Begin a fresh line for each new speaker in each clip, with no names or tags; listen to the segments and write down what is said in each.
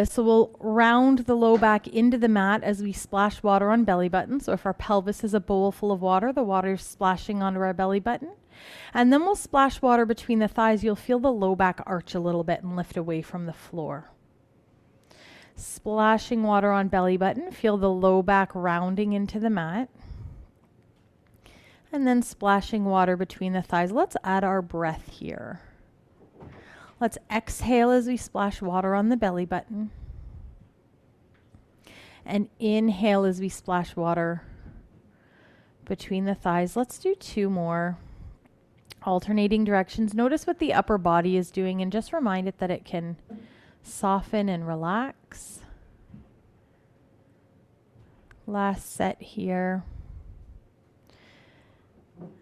So we'll round the low back into the mat as we splash water on belly button. So if our pelvis is a bowl full of water, the water is splashing onto our belly button. And then we'll splash water between the thighs. You'll feel the low back arch a little bit and lift away from the floor. Splashing water on belly button, feel the low back rounding into the mat. And then splashing water between the thighs. Let's add our breath here. Let's exhale as we splash water on the belly button. And inhale as we splash water between the thighs. Let's do 2 more. Alternating directions. Notice what the upper body is doing and just remind it that it can soften and relax. Last set here.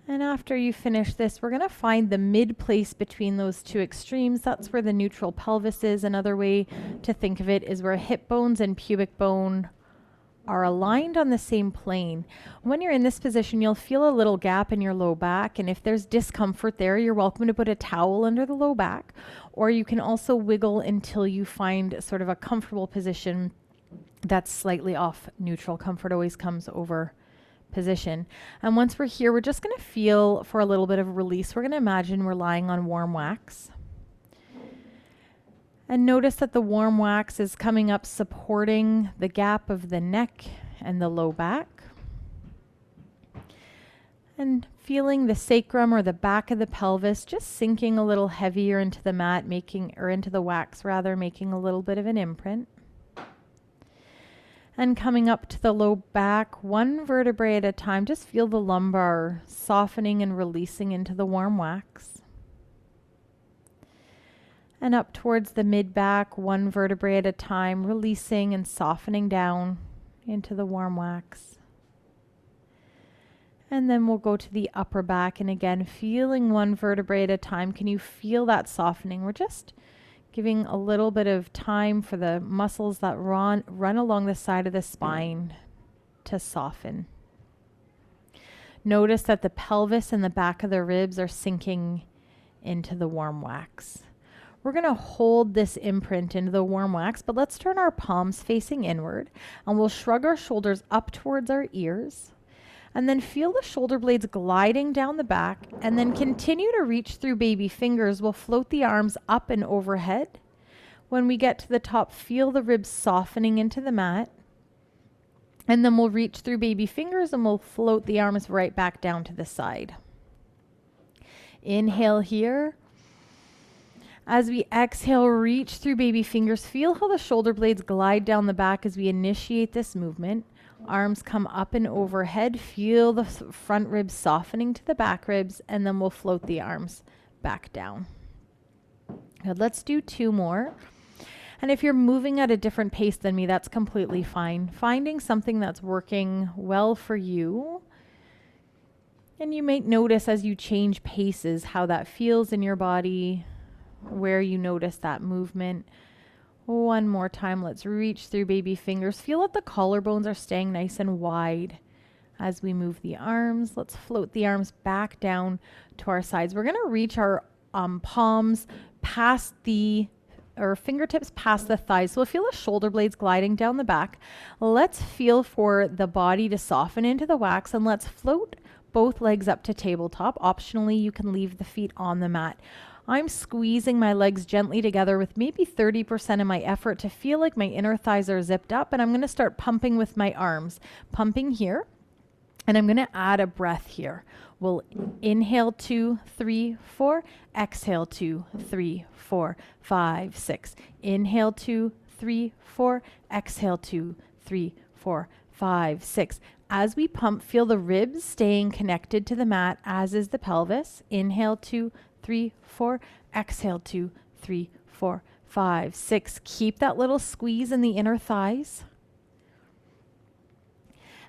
And after you finish this, we're going to find the mid place between those 2 extremes. That's where the neutral pelvis is. Another way to think of it is where hip bones and pubic bone are aligned on the same plane. When you're in this position, you'll feel a little gap in your low back. And if there's discomfort there, you're welcome to put a towel under the low back. Or you can also wiggle until you find sort of a comfortable position that's slightly off neutral. Comfort always comes over position. And once we're here, we're just going to feel for a little bit of release. We're going to imagine we're lying on warm wax. And notice that the warm wax is coming up, supporting the gap of the neck and the low back. And feeling the sacrum or the back of the pelvis just sinking a little heavier into the mat, into the wax rather, making a little bit of an imprint. And coming up to the low back, 1 vertebrae at a time, just feel the lumbar softening and releasing into the warm wax. And up towards the mid back, 1 vertebrae at a time, releasing and softening down into the warm wax. And then we'll go to the upper back, and again, feeling 1 vertebrae at a time. Can you feel that softening? We're just giving a little bit of time for the muscles that run along the side of the spine to soften. Notice that the pelvis and the back of the ribs are sinking into the warm wax. We're going to hold this imprint into the warm wax, but let's turn our palms facing inward, and we'll shrug our shoulders up towards our ears. And then feel the shoulder blades gliding down the back, and then continue to reach through baby fingers. We'll float the arms up and overhead. When we get to the top, feel the ribs softening into the mat. And then we'll reach through baby fingers and we'll float the arms right back down to the side. Inhale here. As we exhale, reach through baby fingers. Feel how the shoulder blades glide down the back as we initiate this movement. Arms come up and overhead. Feel the front ribs softening to the back ribs, and then we'll float the arms back down. Good. Let's do 2 more. And if you're moving at a different pace than me, that's completely fine. Finding something that's working well for you. And you may notice as you change paces how that feels in your body, where you notice that movement. 1 more time. Let's reach through baby fingers. Feel that the collarbones are staying nice and wide as we move the arms. Let's float the arms back down to our sides. We're going to reach our palms past or fingertips past the thighs. So we'll feel the shoulder blades gliding down the back. Let's feel for the body to soften into the wax, and let's float both legs up to tabletop. Optionally, you can leave the feet on the mat. I'm squeezing my legs gently together with maybe 30% of my effort to feel like my inner thighs are zipped up, and I'm going to start pumping with my arms. Pumping here, and I'm going to add a breath here. We'll inhale 2, 3, 4, exhale 2, 3, 4, 5, 6. Inhale 2, 3, 4, exhale 2, 3, 4, 5, 6. As we pump, feel the ribs staying connected to the mat, as is the pelvis. Inhale 2, 3, 4, exhale 2, 3, 4, 5, 6. Keep that little squeeze in the inner thighs.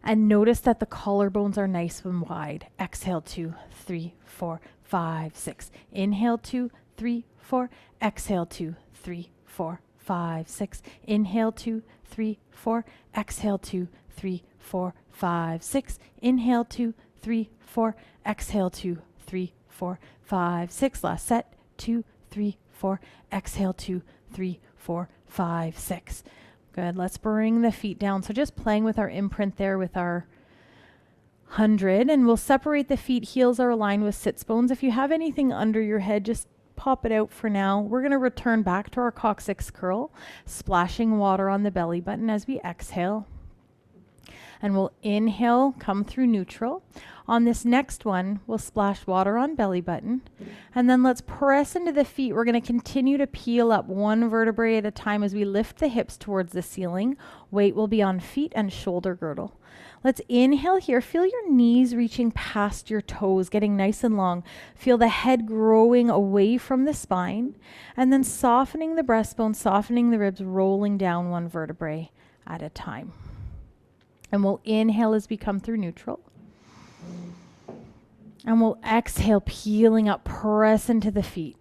And notice that the collarbones are nice and wide. Exhale 2, 3, 4, 5, 6. Inhale 2, 3, 4. Exhale 2, 3, 4, 5, 6. Inhale 2, 3, 4. Exhale 2, 3, 4, 5, 6. Inhale 2, 3, 4. Exhale 2, 3, 4, 5, 6. Last set. 2, 3, 4. Exhale 2, 3, 4, 5, 6. Good. Let's bring the feet down. So just playing with our imprint there with our 100, and we'll separate the feet. Heels are aligned with sits bones. If you have anything under your head, just pop it out for now. We're going to return back to our coccyx curl, splashing water on the belly button as we exhale. And we'll inhale, come through neutral. On this next one, we'll splash water on belly button. And then let's press into the feet. We're going to continue to peel up one vertebrae at a time as we lift the hips towards the ceiling. Weight will be on feet and shoulder girdle. Let's inhale here. Feel your knees reaching past your toes, getting nice and long. Feel the head growing away from the spine. And then softening the breastbone, softening the ribs, rolling down one vertebrae at a time. And we'll inhale as we come through neutral. And we'll exhale, peeling up, press into the feet.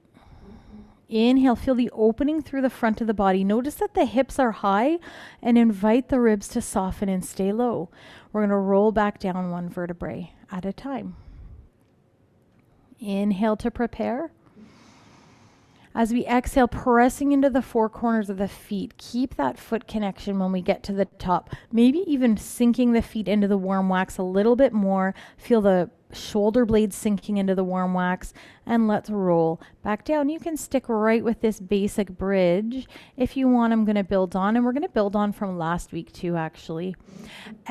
Inhale, feel the opening through the front of the body. Notice that the hips are high and invite the ribs to soften and stay low. We're going to roll back down one vertebrae at a time. Inhale to prepare. As we exhale, pressing into the four corners of the feet, keep that foot connection when we get to the top. Maybe even sinking the feet into the warm wax a little bit more. Feel the shoulder blades sinking into the warm wax, and let's roll back down. You can stick right with this basic bridge if you want. I'm going to build on, and we're going to build on from last week too, actually.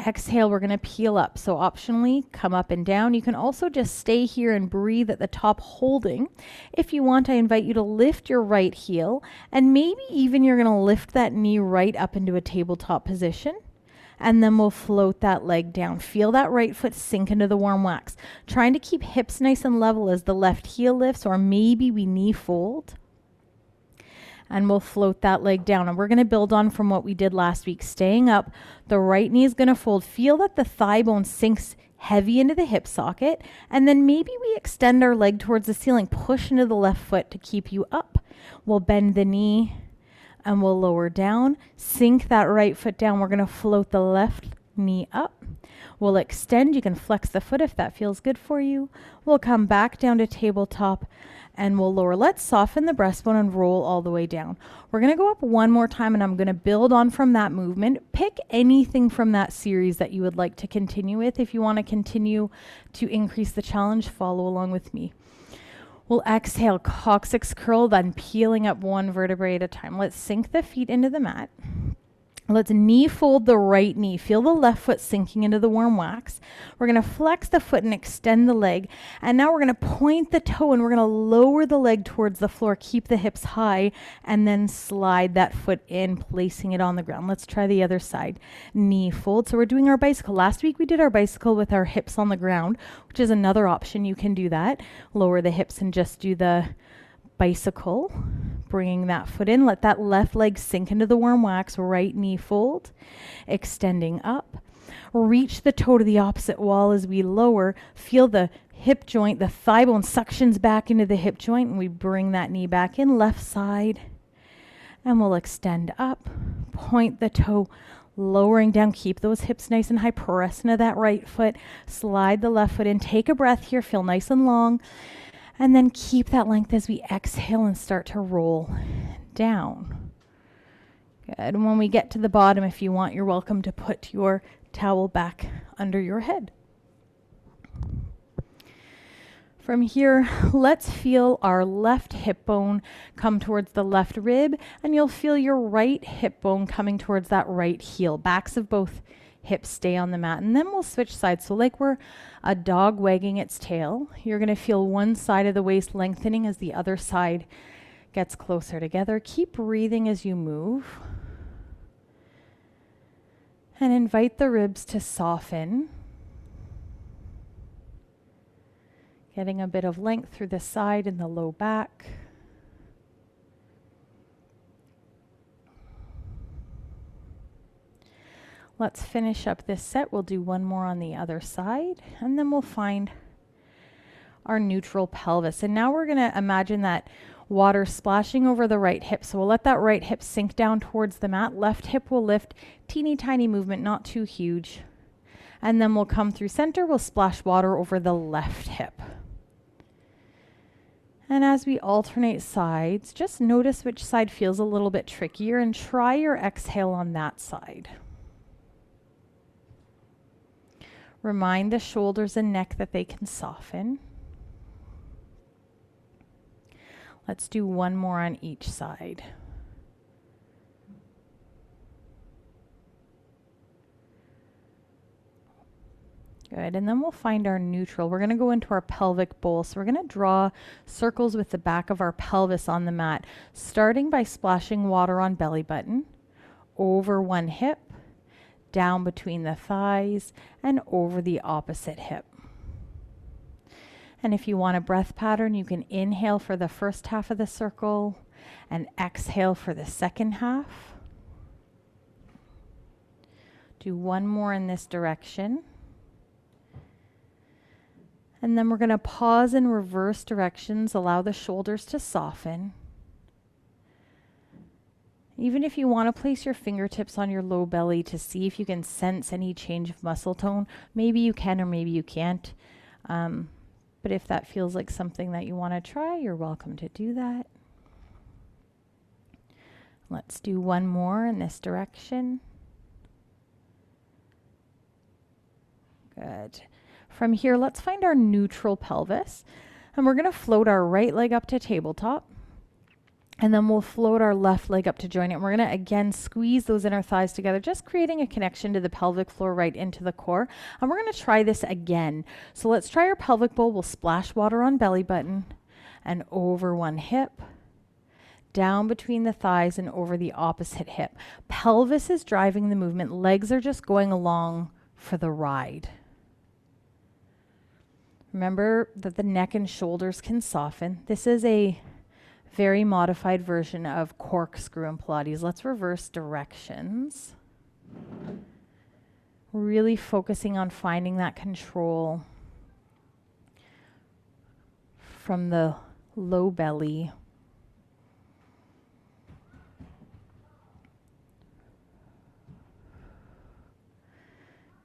Exhale, we're going to peel up. So optionally, come up and down. You can also just stay here and breathe at the top, holding. If you want, I invite you to lift your right heel, and maybe even you're going to lift that knee right up into a tabletop position. And then we'll float that leg down. Feel that right foot sink into the warm wax. Trying to keep hips nice and level as the left heel lifts, or maybe we knee fold. And we'll float that leg down. And we're going to build on from what we did last week. Staying up, the right knee is going to fold. Feel that the thigh bone sinks heavy into the hip socket. And then maybe we extend our leg towards the ceiling. Push into the left foot to keep you up. We'll bend the knee. And we'll lower down, sink that right foot down. We're going to float the left knee up. We'll extend. You can flex the foot if that feels good for you. We'll come back down to tabletop and we'll lower. Let's soften the breastbone and roll all the way down. We're going to go up one more time and I'm going to build on from that movement. Pick anything from that series that you would like to continue with. If you want to continue to increase the challenge, follow along with me. We'll exhale, coccyx curl, then peeling up one vertebrae at a time. Let's sink the feet into the mat. Let's knee fold the right knee. Feel the left foot sinking into the warm wax. We're going to flex the foot and extend the leg. And now we're going to point the toe and we're going to lower the leg towards the floor. Keep the hips high and then slide that foot in, placing it on the ground. Let's try the other side. Knee fold. So we're doing our bicycle. Last week we did our bicycle with our hips on the ground, which is another option. You can do that. Lower the hips and just do the bicycle. Bringing that foot in, let that left leg sink into the warm wax, right knee fold, extending up. Reach the toe to the opposite wall as we lower. Feel the hip joint, the thigh bone suctions back into the hip joint, and we bring that knee back in, left side, and we'll extend up. Point the toe, lowering down. Keep those hips nice and high. Press into that right foot. Slide the left foot in. Take a breath here. Feel nice and long. And then keep that length as we exhale and start to roll down. Good. And when we get to the bottom, if you want, you're welcome to put your towel back under your head. From here, let's feel our left hip bone come towards the left rib, and you'll feel your right hip bone coming towards that right heel. Backs of both hips stay on the mat, and then we'll switch sides. So like we're a dog wagging its tail, you're going to feel one side of the waist lengthening as the other side gets closer together. Keep breathing as you move. And invite the ribs to soften. Getting a bit of length through the side and the low back. Let's finish up this set. We'll do one more on the other side, and then we'll find our neutral pelvis. And now we're going to imagine that water splashing over the right hip. So we'll let that right hip sink down towards the mat. Left hip will lift. Teeny tiny movement, not too huge. And then we'll come through center. We'll splash water over the left hip. And as we alternate sides, just notice which side feels a little bit trickier and try your exhale on that side. Remind the shoulders and neck that they can soften. Let's do one more on each side. Good, and then we'll find our neutral. We're gonna go into our pelvic bowl. So we're gonna draw circles with the back of our pelvis on the mat, starting by splashing water on belly button, over one hip, down between the thighs, and over the opposite hip. And if you want a breath pattern, you can inhale for the first half of the circle and exhale for the second half. Do one more in this direction. And then we're going to pause in reverse directions, allow the shoulders to soften. Even if you want to place your fingertips on your low belly to see if you can sense any change of muscle tone, maybe you can or maybe you can't. But if that feels like something that you want to try, you're welcome to do that. Let's do one more in this direction. Good. From here, let's find our neutral pelvis. And we're going to float our right leg up to tabletop. And then we'll float our left leg up to join it. And we're going to, again, squeeze those inner thighs together, just creating a connection to the pelvic floor right into the core. And we're going to try this again. So let's try our pelvic bowl. We'll splash water on belly button and over one hip, down between the thighs and over the opposite hip. Pelvis is driving the movement. Legs are just going along for the ride. Remember that the neck and shoulders can soften. This is a very modified version of corkscrew in Pilates. Let's reverse directions. Really focusing on finding that control from the low belly.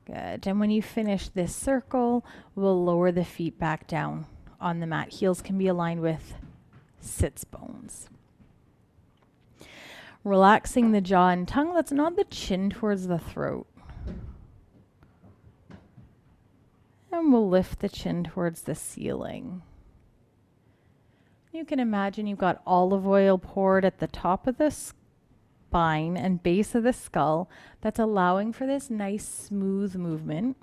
Good. And when you finish this circle, we'll lower the feet back down on the mat. Heels can be aligned with sits bones. Relaxing the jaw and tongue. Let's nod the chin towards the throat. And we'll lift the chin towards the ceiling. You can imagine you've got olive oil poured at the top of the spine and base of the skull that's allowing for this nice smooth movement.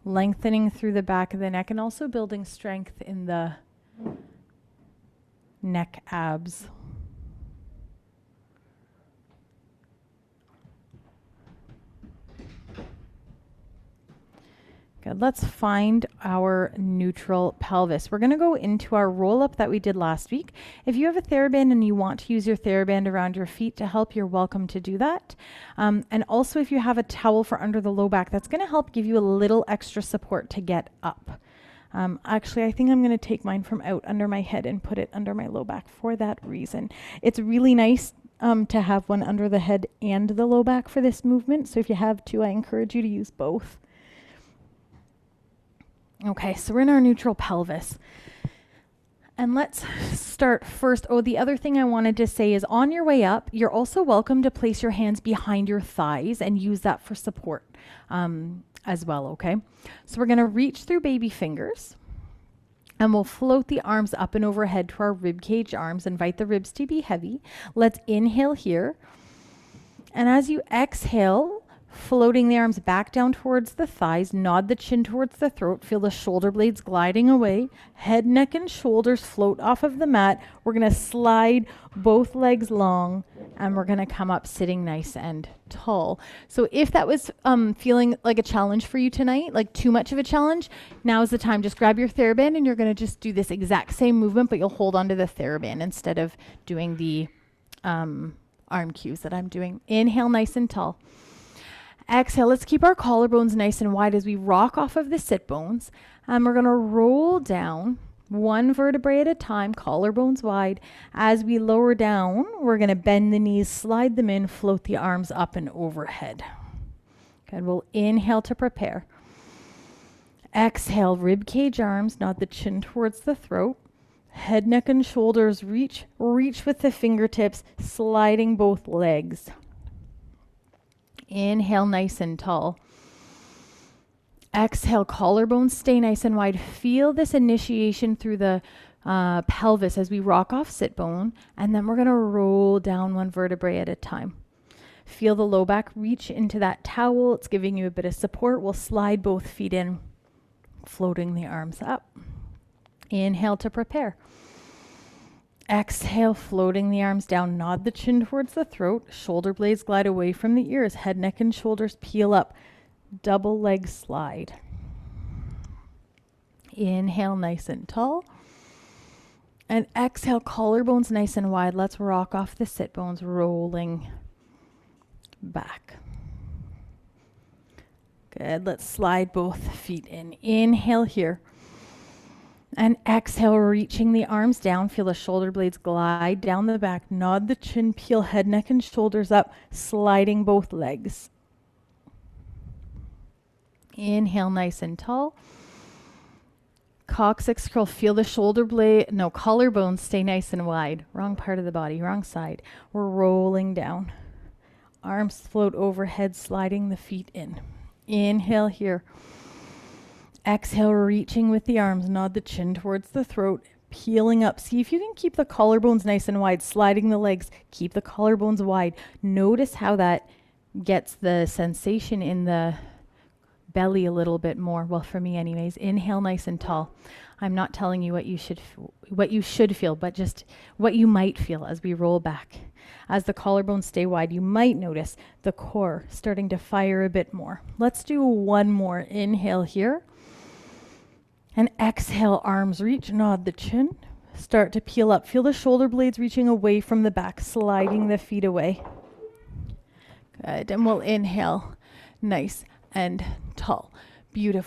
Lengthening through the back of the neck and also building strength in the neck abs. Good. Let's find our neutral pelvis. We're going to go into our roll up that we did last week. If you have a TheraBand and you want to use your TheraBand around your feet to help, you're welcome to do that. And also if you have a towel for under the low back, that's going to help give you a little extra support to get up. Actually, I think I'm going to take mine from out under my head and put it under my low back for that reason. It's really nice to have one under the head and the low back for this movement. So if you have two, I encourage you to use both. Okay, so we're in our neutral pelvis. And let's start first. Oh, the other thing I wanted to say is on your way up, you're also welcome to place your hands behind your thighs and use that for support as well, okay? So we're going to reach through baby fingers and we'll float the arms up and overhead to our rib cage arms. Invite the ribs to be heavy. Let's inhale here. And as you exhale, floating the arms back down towards the thighs, nod the chin towards the throat, feel the shoulder blades gliding away, head, neck, and shoulders float off of the mat. We're going to slide both legs long, and we're going to come up sitting nice and tall. So if that was feeling like a challenge for you tonight, like too much of a challenge, now is the time. Just grab your TheraBand, and you're going to just do this exact same movement, but you'll hold onto the TheraBand instead of doing the arm cues that I'm doing. Inhale nice and tall. Exhale, let's keep our collarbones nice and wide as we rock off of the sit bones. We're going to roll down one vertebrae at a time, collarbones wide. As we lower down, we're going to bend the knees, slide them in, float the arms up and overhead. Good, we'll inhale to prepare. Exhale, rib cage arms, nod the chin towards the throat. Head, neck, and shoulders reach with the fingertips, sliding both legs. Inhale, nice and tall. Exhale, collarbones stay nice and wide. Feel this initiation through the pelvis as we rock off sit bone, and then we're going to roll down one vertebrae at a time. Feel the low back reach into that towel. It's giving you a bit of support. We'll slide both feet in, floating the arms up. Inhale to prepare. Exhale, floating the arms down. Nod the chin towards the throat. Shoulder blades glide away from the ears. Head, neck, and shoulders peel up. Double leg slide. Inhale, nice and tall. And exhale, collarbones nice and wide. Let's rock off the sit bones, rolling back. Good. Let's slide both feet in. Inhale here. And exhale, reaching the arms down. Feel the shoulder blades glide down the back. Nod the chin, peel head, neck, and shoulders up, sliding both legs. Inhale, nice and tall. Coccyx curl, feel the collarbones stay nice and wide. Wrong part of the body, wrong side. We're rolling down. Arms float overhead, sliding the feet in. Inhale here. Exhale, reaching with the arms. Nod the chin towards the throat, peeling up. See if you can keep the collarbones nice and wide, sliding the legs. Keep the collarbones wide. Notice how that gets the sensation in the belly a little bit more. Well, for me anyways. Inhale, nice and tall. I'm not telling you what you should feel, but just what you might feel as we roll back. As the collarbones stay wide, you might notice the core starting to fire a bit more. Let's do one more. Inhale here. And exhale, arms reach, nod the chin. Start to peel up. Feel the shoulder blades reaching away from the back, sliding the feet away. Good. And we'll inhale, nice and tall. Beautiful.